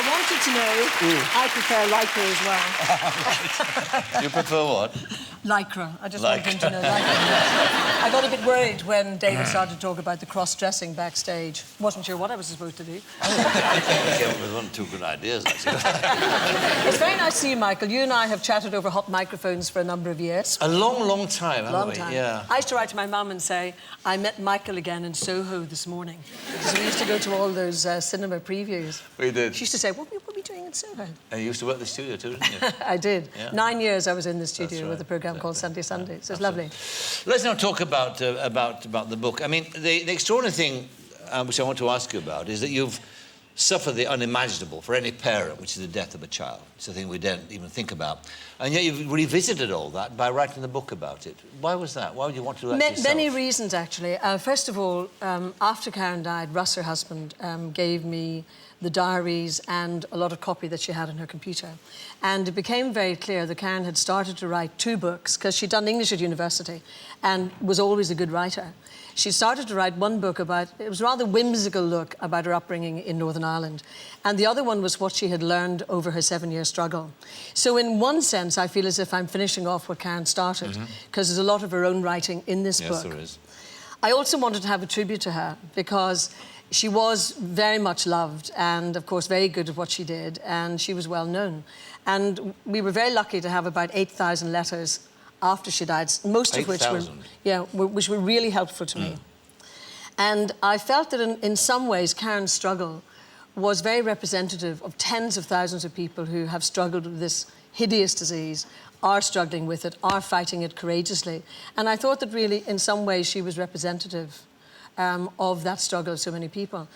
wanted to know, I prefer lycra as well. You prefer what? Lycra. I just wanted him to know lycra. I got a bit worried when David started to talk about the cross-dressing backstage. Wasn't sure what I was supposed to do. I came up with one or two good ideas, actually. It's very nice to see you, Michael. You and I have chatted over hot microphones for a number of years. A long, long time, haven't we? Time. Yeah. I used to write to my mum and say, I met Michael again in Soho this morning. Because we used to go to all those cinema previews. We did. She used to say, what were we doing in Soho? And you used to work at the studio too, didn't you? I did. Yeah. 9 years I was in the studio That's right. with a programme called Sunday Sunday. So it's lovely. Let's now talk about the book. I mean, the extraordinary thing which I want to ask you about is that you've suffered the unimaginable for any parent, which is the death of a child. It's a thing we don't even think about. And yet you've revisited all that by writing the book about it. Why was that? Why would you want to do that yourself? Many reasons, actually. First of all, after Karen died, Russ, her husband, gave me the diaries and a lot of copy that she had on her computer. And it became very clear that Karen had started to write 2 books, because she'd done English at university and was always a good writer. She started to write one book about, it was a rather whimsical look about her upbringing in Northern Ireland. And the other one was what she had learned over her 7-year struggle. So in one sense, I feel as if I'm finishing off what Karen started, because there's a lot of her own writing in this book. Yes, there is. I also wanted to have a tribute to her, because she was very much loved and, of course, very good at what she did, and she was well known. And we were very lucky to have about 8,000 letters after she died, most of which were really helpful to me. And I felt that in some ways Karen's struggle was very representative of tens of thousands of people who have struggled with this hideous disease, are struggling with it, are fighting it courageously. And I thought that really, in some ways, she was representative of that struggle of so many people.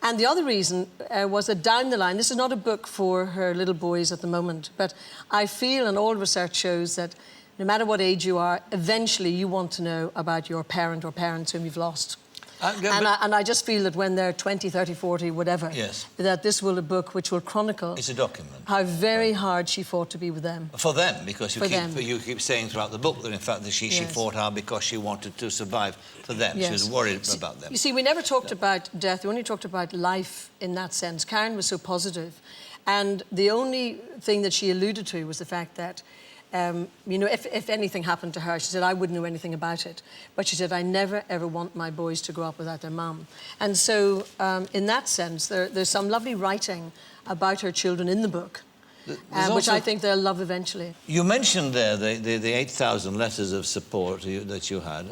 And the other reason was that down the line, this is not a book for her little boys at the moment, but I feel, and all research shows, that no matter what age you are, eventually you want to know about your parent or parents whom you've lost. And I just feel that when they're 20, 30, 40, whatever, that this will be a book which will chronicle... It's a document. ...how very hard she fought to be with them. For them, because you keep saying throughout the book that, in fact, that she fought hard because she wanted to survive for them. She was worried about them. You see, we never talked about death. We only talked about life in that sense. Karen was so positive. And the only thing that she alluded to was the fact that you know, if anything happened to her, she said, I wouldn't know anything about it. But she said, I never, ever want my boys to grow up without their mum. And so, in that sense, there's some lovely writing about her children in the book, which I think they'll love eventually. You mentioned there the 8,000 letters of support that you had,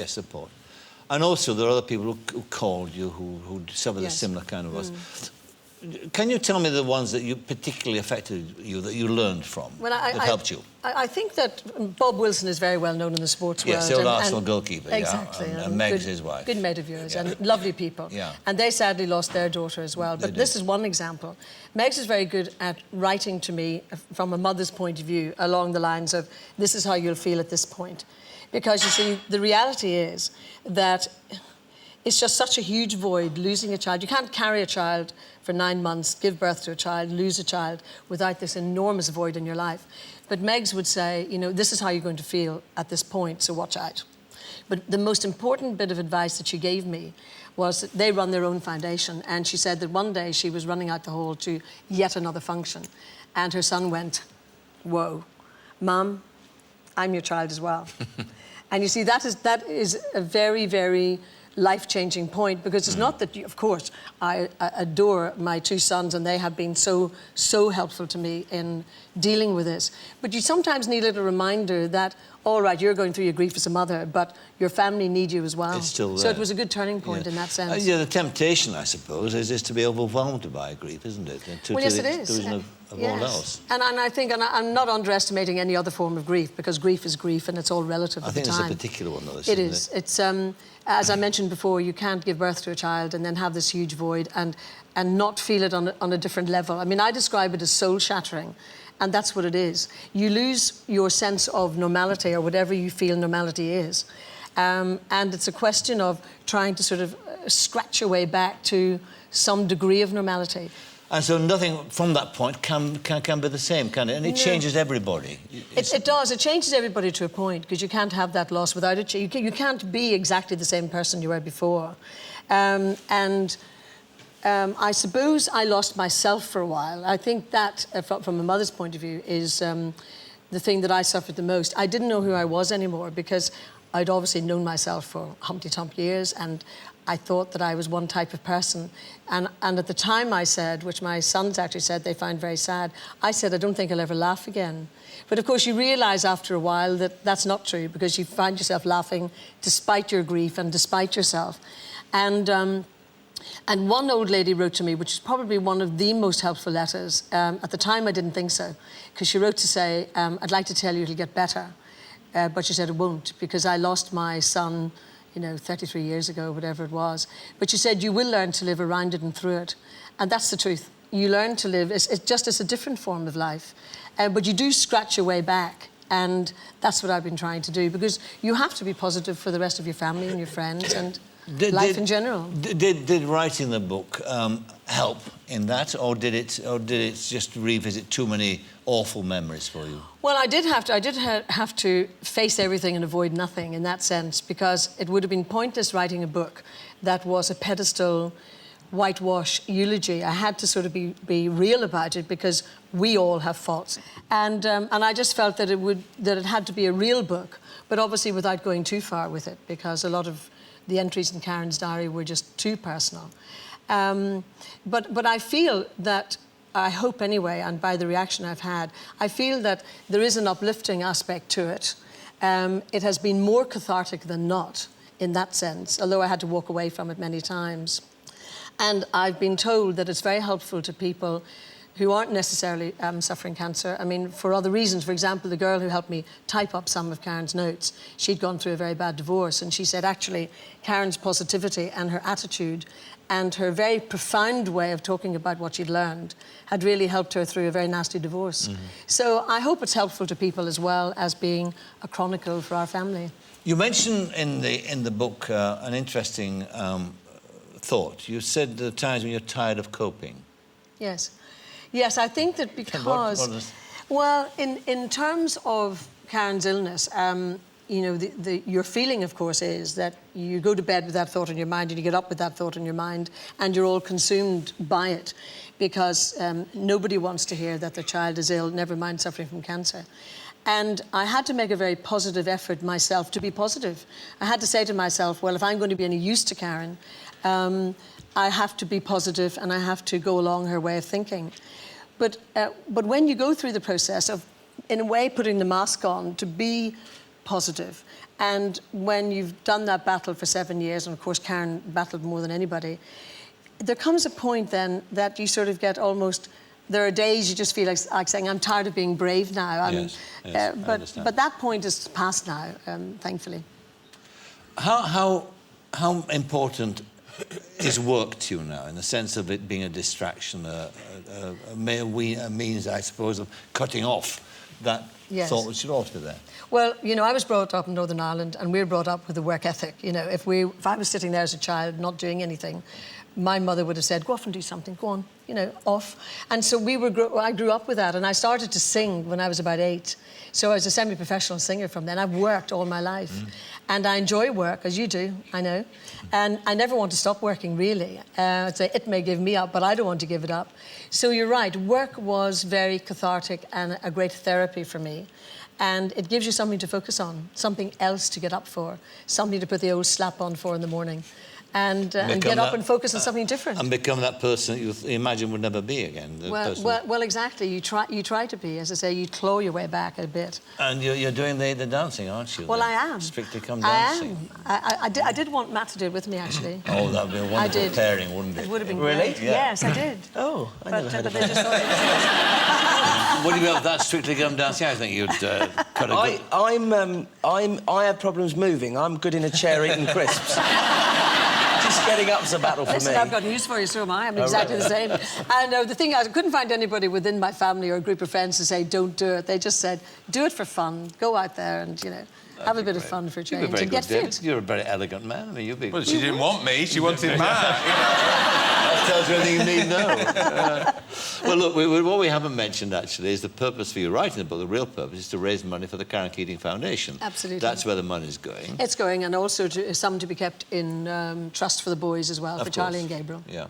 support. And also there are other people who called you who suffered a similar kind of loss. Can you tell me the ones that you particularly affected you, that you learned from, that helped you? I think that Bob Wilson is very well known in the sports world. Yes, the old Arsenal goalkeeper. Exactly. And Meg's his wife. Good mate of yours, and lovely people. And they sadly lost their daughter as well. But this is one example. Meg's is very good at writing to me from a mother's point of view, along the lines of, this is how you'll feel at this point. Because, you see, the reality is that it's just such a huge void, losing a child. You can't carry a child for 9 months, give birth to a child, lose a child, without this enormous void in your life. But Meg's would say, you know, this is how you're going to feel at this point, so watch out. But the most important bit of advice that she gave me was that they run their own foundation, and she said that one day she was running out the hall to yet another function, and her son went, whoa, Mum, I'm your child as well. And you see, that is a very, very life-changing point, because it's not that, of course, I adore my 2 sons and they have been so helpful to me in dealing with this. But you sometimes need a little reminder that, all right, you're going through your grief as a mother, but your family need you as well. It's still there. So it was a good turning point in that sense. The temptation, I suppose, is to be overwhelmed by grief, isn't it? Well, yes, it is. Of all else. And I think, and I'm not underestimating any other form of grief, because grief is grief and it's all relative at the time. I think it's a particular one, though, it is. It's, as I mentioned before, you can't give birth to a child and then have this huge void and not feel it on a different level. I mean, I describe it as soul-shattering, and that's what it is. You lose your sense of normality, or whatever you feel normality is. And it's a question of trying to sort of scratch your way back to some degree of normality. And so nothing from that point can be the same, can it? And it changes everybody. It does. It changes everybody to a point, because you can't have that loss without it. You can't be exactly the same person you were before. And I suppose I lost myself for a while. I think that, from a mother's point of view, is the thing that I suffered the most. I didn't know who I was anymore because I'd obviously known myself for humpty-tump years, and I thought that I was one type of person. And at the time I said, which my sons actually said they found very sad, I said, I don't think I'll ever laugh again. But of course you realise after a while that that's not true, because you find yourself laughing despite your grief and despite yourself. And one old lady wrote to me, which is probably one of the most helpful letters. At the time, I didn't think so, because she wrote to say, I'd like to tell you it'll get better. But she said it won't, because I lost my son, 33 years ago, whatever it was. But she said, you will learn to live around it and through it. And that's the truth. You learn to live, it's a different form of life. But you do scratch your way back. And that's what I've been trying to do, because you have to be positive for the rest of your family and your friends and life in general. Did writing the book help in that, or did it just revisit too many awful memories for you? Well, I did have to face everything and avoid nothing in that sense, because it would have been pointless writing a book that was a pedestal, whitewash eulogy. I had to sort of be real about it, because we all have faults, and I just felt that it had to be a real book, but obviously without going too far with it, because a lot of the entries in Karen's diary were just too personal. But I feel that, I hope anyway, and by the reaction I've had, I feel that there is an uplifting aspect to it. It has been more cathartic than not, in that sense, although I had to walk away from it many times. And I've been told that it's very helpful to people who aren't necessarily suffering cancer. I mean, for other reasons. For example, the girl who helped me type up some of Karen's notes, she'd gone through a very bad divorce, and she said, actually, Karen's positivity and her attitude and her very profound way of talking about what she'd learned had really helped her through a very nasty divorce. Mm-hmm. So I hope it's helpful to people as well as being a chronicle for our family. You mentioned in the book an interesting thought. You said the times when you're tired of coping. Yes. Yes, I think that because... Well, in terms of Karen's illness, your feeling, of course, is that you go to bed with that thought in your mind and you get up with that thought in your mind and you're all consumed by it, because nobody wants to hear that their child is ill, never mind suffering from cancer. And I had to make a very positive effort myself to be positive. I had to say to myself, well, if I'm going to be any use to Karen, I have to be positive and I have to go along her way of thinking. But when you go through the process of, in a way, putting the mask on to be positive, and when you've done that battle for 7 years, and of course Karen battled more than anybody, there comes a point then that you sort of get almost... There are days you just feel like saying, I'm tired of being brave now. Yes, but that point is past now, thankfully. How important is work to you now, in the sense of it being a distraction, a means, I suppose, of cutting off that thought which should always be there? Well, I was brought up in Northern Ireland, and we were brought up with a work ethic. If I was sitting there as a child not doing anything, my mother would have said, go off and do something, go on, off. And so I grew up with that, and I started to sing when I was about 8. So I was a semi-professional singer from then. I've worked all my life. And I enjoy work, as you do, I know. And I never want to stop working, really. I'd say it may give me up, but I don't want to give it up. So you're right, work was very cathartic and a great therapy for me. And it gives you something to focus on, something else to get up for, something to put the old slap on for in the morning. And get up and focus on something different. And become that person you imagine would never be again. Well, exactly. You try to be. As I say, you claw your way back a bit. And you're doing the dancing, aren't you? Well, I am. Strictly Come Dancing. I am. I did want Matt to do it with me, actually. Oh, that would be a wonderful pairing, wouldn't it? It would have been really? great. Yeah. Yes, I did. Oh, I never heard of that. Just thought Would you be able to that Strictly Come Dancing? I think you'd cut a good... I have problems moving. I'm good in a chair eating crisps. Just getting up's a battle for me. Listen, I've got news for you, so am I. I'm exactly the same. And the thing is, I couldn't find anybody within my family or a group of friends to say, don't do it. They just said, do it for fun. Go out there and, have a bit of fun for a change and get fit. You're a very elegant man. I mean, you'd be... Well, she didn't want me. She wanted Matt. That tells you everything you need to know. Well, look, what we haven't mentioned, actually, is the purpose for you writing the book. The real purpose is to raise money for the Karen Keating Foundation. Absolutely. That's where the money's going. It's going, and also some to be kept in trust for the boys as well, for Charlie and Gabriel. Yeah.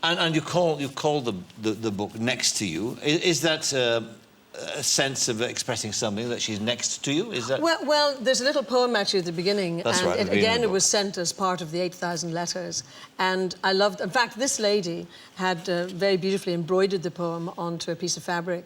And you call the book Next to You. Is that a sense of expressing something, that she's next to you? Is that... Well, there's a little poem actually at the beginning. That's and right, it was sent as part of the 8,000 letters. And I loved... In fact, this lady had very beautifully embroidered the poem onto a piece of fabric.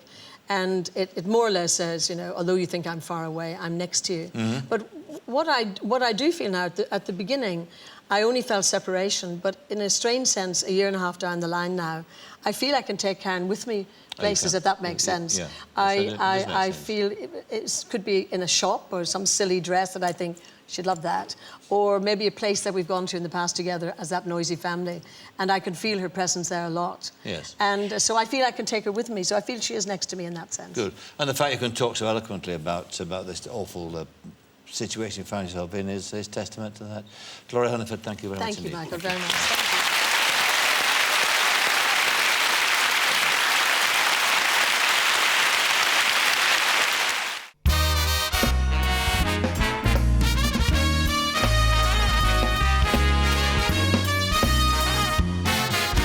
And it more or less says, you know, although you think I'm far away, I'm next to you. Mm-hmm. But what I do feel now, at the beginning, I only felt separation, but in a strange sense, a year and a half down the line now, I feel I can take Karen with me places, if that makes sense. Yeah. I feel it could be in a shop or some silly dress that I think she'd love that, or maybe a place that we've gone to in the past together as that noisy family, and I can feel her presence there a lot. Yes. And so I feel I can take her with me, so I feel she is next to me in that sense. Good. And the fact you can talk so eloquently about this awful situation you found yourself in is testament to that. Gloria Hunniford, thank you very much indeed. Thank you, Michael, very much.